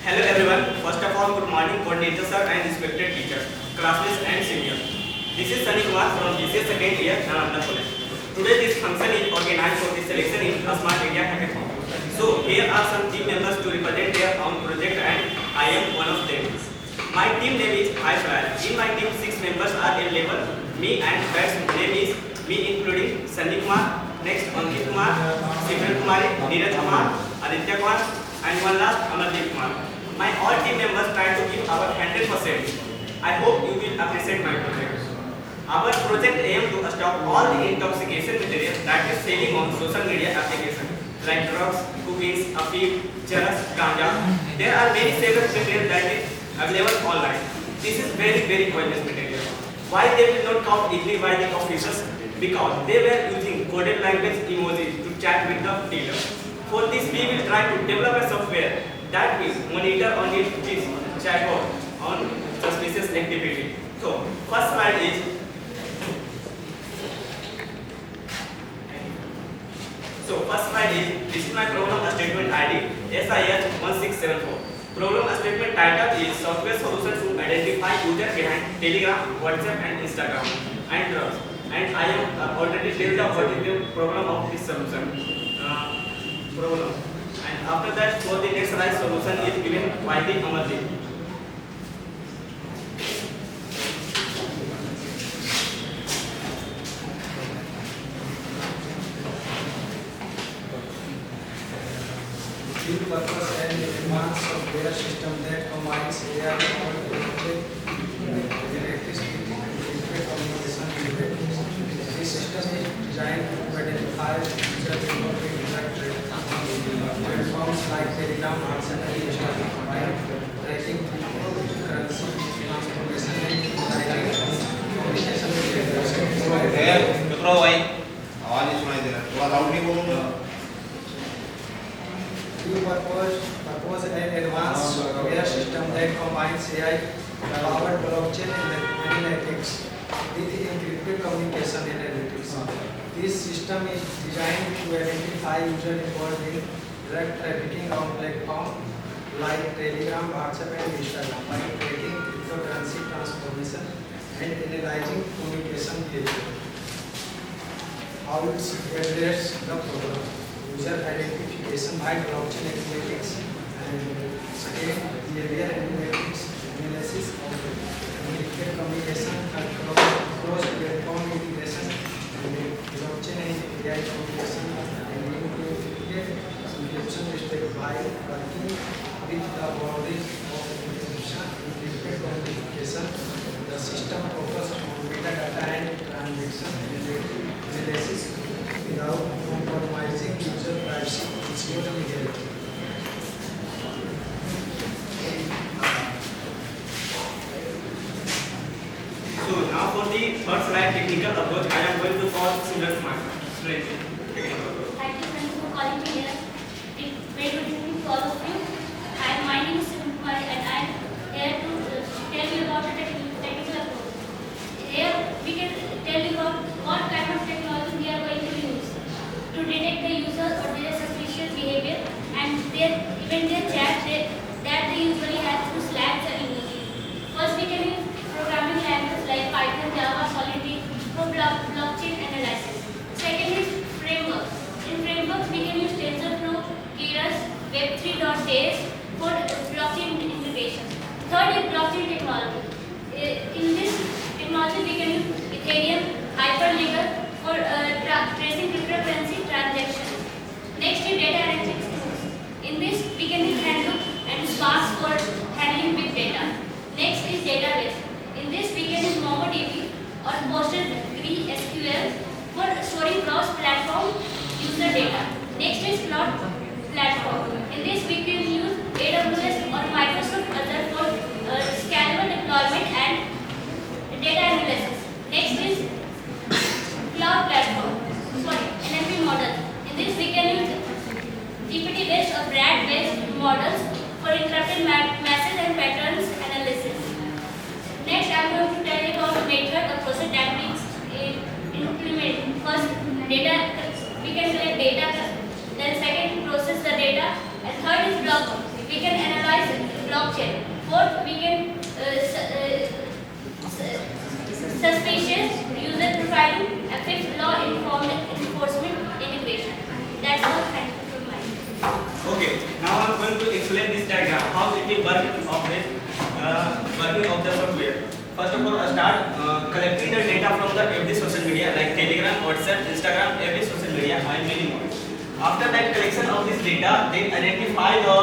Hello everyone. First of all, good morning, coordinator sir and respected teachers, classmates and seniors. This is Sunny Kumar from BCA second year, Nalanda College. Today this function is organized for the selection in a Smart India Hackathon. So here are some team members to represent their own project and I am one of them. My team name is iFlyer. In my team, 6 members are available. Me and Pat's name is me including Sunny Kumar, next Ankit Kumar, Simran Kumari, Neeraj Kumar, Aditya Kumar and one last Amardeep Kumar. My all team members try to give our 100%. I hope you will appreciate my project. Our project aims to stop all the intoxication material that is selling on social media applications like drugs, cookies, afeem, charas, ganja. There are many several material that is available online. This is very poisonous material. Why they will not count easily by the officers? Because they were using coded language emojis to chat with the dealer. For this, we will try to develop a software that will monitor on this chatbot on suspicious activity. So, first slide is this is my program statement ID SIH1674. Program statement title is software solution to identify user behind Telegram, WhatsApp and Instagram and drugs. And I am already developed what is the program of this solution. Program. And after that, for the next slide, solution is given by the Amardeep. Field purpose and advanced software system that combines AI and electricity communication unit. This system is designed to identify user platforms like Telegram, WhatsApp, and Instagram by tracking currency transformation and communication आवाज नहीं सुनाई दे रहा, थोड़ा loudly बोलूँगा। Purpose an advanced software system that combines AI-powered blockchain analytics with encrypted communication analytics. This system is designed to identify users involved in drug trafficking on platforms like Telegram, WhatsApp, and Instagram by tracking cryptocurrency transformation and analyzing communication behavior. How it addresses the problem? User identification by blockchain analytics and second behavior analytics analysis of encrypted communication across platform integration and blockchain and AI communication and encrypted encryption step by working with the boundaries of encrypted communication. The system focuses on metadata and transaction analysis without compromising user privacy and security. So now for the third slide, technical approach, I am going to call Simran Kumar. Thank you for calling me here. It's very good evening to all of you. My name is Simran Kumar and I am here to tell you about the technical approach. Here we can tell you about what kind of technology we are going to use to detect the user or their suspicious behavior and even their chat that they usually have through Slack or emoji. First, we can use programming languages like Python, Java, Solidity for blockchain analysis. Second is frameworks. In frameworks, we can use TensorFlow, Keras, Web3.js for blockchain integration. Third is blockchain technology. In this technology, we can use Ethereum, Hyperledger for tracing cryptocurrency transactions. Next is data analytics tools. In this, we can use Hadoop and Spark for handling big data. Next is database. In this, we can use MongoDB or PostgreSQL for storing cross-platform user data. Next is Cloud Platform. In this, we can use AWS or Microsoft Azure for scalable deployment and data analysis. Next is Cloud Platform. NLP model. In this, we can use GPT-based or RAG-based models for encrypted message and patterns analysis. Next, I am going to tell you about the method or process that we implement. First, data. We can collect data. Then second, process the data. And third is we can analyze blockchain. Fourth, we can suspicious user profiling. And fifth, law enforcement integration. That's all. Thank you for my. Okay, now I'm going to explain this diagram, how it will work of this working of the software. First of all, I start collecting the data from the every social media like Telegram, WhatsApp, Instagram, every social media I am dealing with. After that collection of this data, they identify the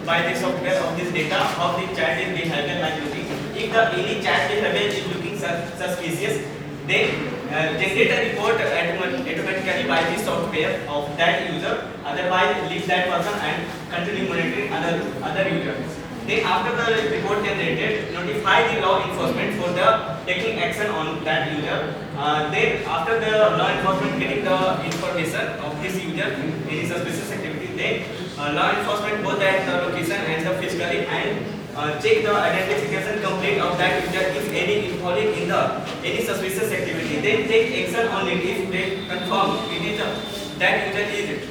by the software of this data how the chat is behaving like looking. If the any chat behavior is looking suspicious, they generate a report automatically by the software of that user. Otherwise, leave that person and continue monitoring other users. Then after the report generated, notify the law enforcement for the taking action on that user. Then after the law enforcement getting the information of this user, any suspicious activity, then law enforcement go that the location and the physically and check the identification complete of that user if any involving in the any suspicious activity. Then take action on it if they confirm it is that user is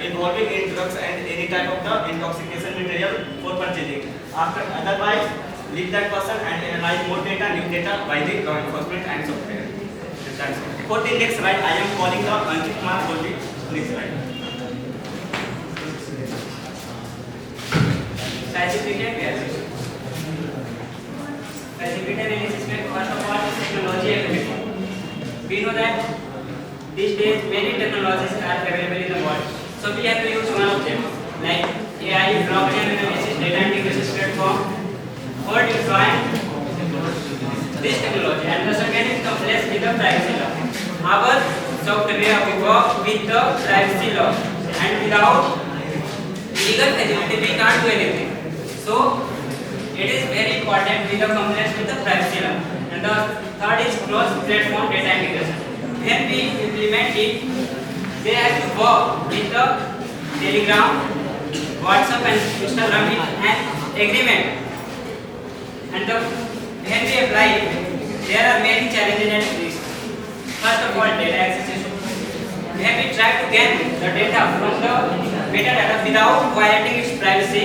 involving in drugs and any type of the intoxication material for purchasing. After otherwise, leave that person and analyze more data, new data by the law enforcement and software. That's all. For the next slide, I am calling the Ankit Kumar for the next slide. Classification analysis. Classification analysis में first of all technology everything. We know that these days many technologies are available in the world. So we have to use one of them, like AI, blockchain analysis, data integration platform, for deploying this technology. And the second is compliance with the privacy law. Our software work with the privacy law, and without legal facility we can't do anything. So it is very important with the compliance with the privacy law. And the third is cross-platform data integration. When we implement it, they have to work with the Telegram, WhatsApp and Instagram with an agreement. And when we apply it, there are many challenges and risks. First of all, data access. When we try to get the data from the metadata without violating its privacy,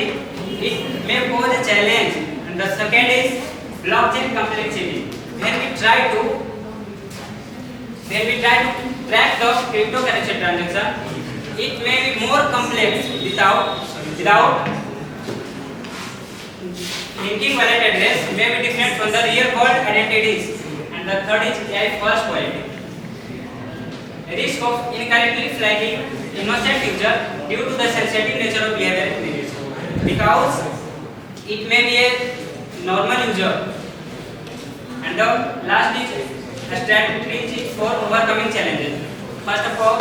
it may pose a challenge. And the second is blockchain complexity. When we try to track the cryptocurrency transaction, it may be more complex without linking wallet address may be different from the real world identities. And the third is AI first quality. Risk of incorrectly flagging innocent user due to the sensitive nature of behavior images, because it may be a normal user. And the last is a strategy for overcoming challenges. First of all,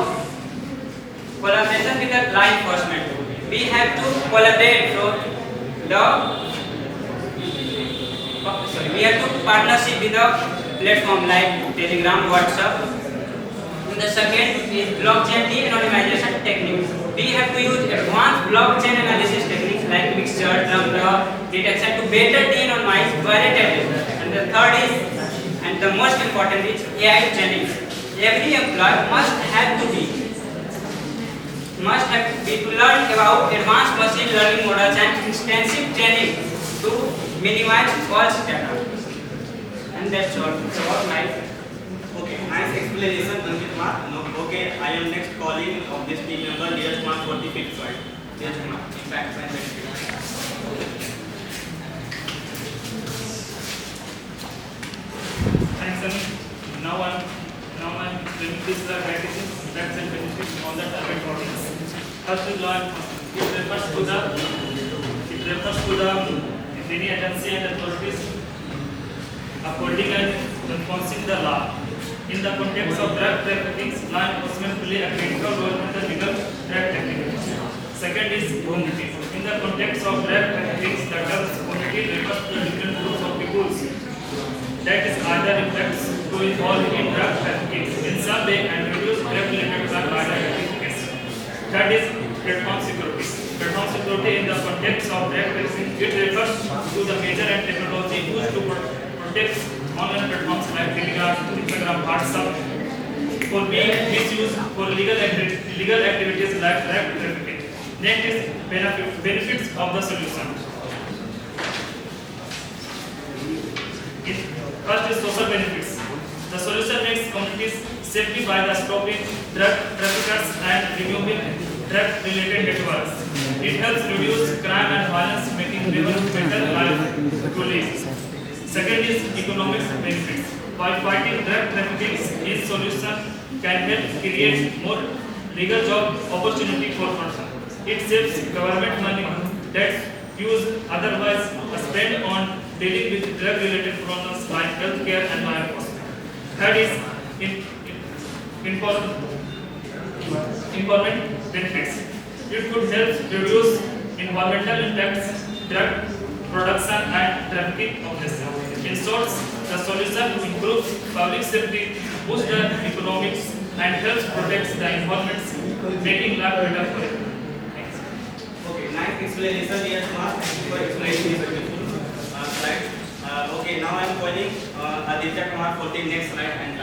collaboration with the law enforcement. We have to collaborate we have to partnership with the platform like Telegram, WhatsApp. And the second is blockchain de-anonymization techniques. We have to use advanced blockchain analysis techniques like mixture, number detection to better de-anonymize wallet address. And the third is, and the most important is AI training. Every employee must have to learn about advanced machine learning models and extensive training to minimize false data. And that's all. So nice. Okay, nice explanation, Ankit Kumar. No, okay, I am next calling of this team member, Neeraj Kumar, for the fifth slide. Neeraj Kumar, impact and benefits. Thanks, Sunny. Now I'm explaining this practices, facts and benefits on the target audience. First is law enforcement. It refers to the any agency and authorities upholding and enforcing the law. In the context of drug trafficking, law enforcement play a critical role in the legal drug trafficking. Second is community. In the context of drug trafficking, the term community refers to different groups of people that is either impacts to involve in drug trafficking in some way and reduce drug-related crime by the traffickers. Third is platform security. Platform security in the context of drug trafficking, it refers to the measure and technology used to protect online platforms like Telegram, Instagram, WhatsApp for being misused for illegal activities like drug trafficking. Next is benefits of the solution. First is social benefits. The solution makes communities safely by the stopping drug traffickers and removing drug-related networks. It helps reduce crime and violence, making neighborhoods better life to live. Second is economic benefits. By fighting drug trafficking, this solution can help create more legal job opportunity for persons. It saves government money that's used otherwise spent on dealing with drug-related problems like healthcare and law enforcement. Third is environment benefits. It could help reduce environmental impacts, drug production and trafficking of this. In short, the solution improves public safety, boosts the economics and helps protect the environment, making life better for everyone. Thanks. Okay, nice explanation, dear Kumar. Thank you for explaining this beautiful slide. Okay, now I am calling Aditya Kumar for the next slide and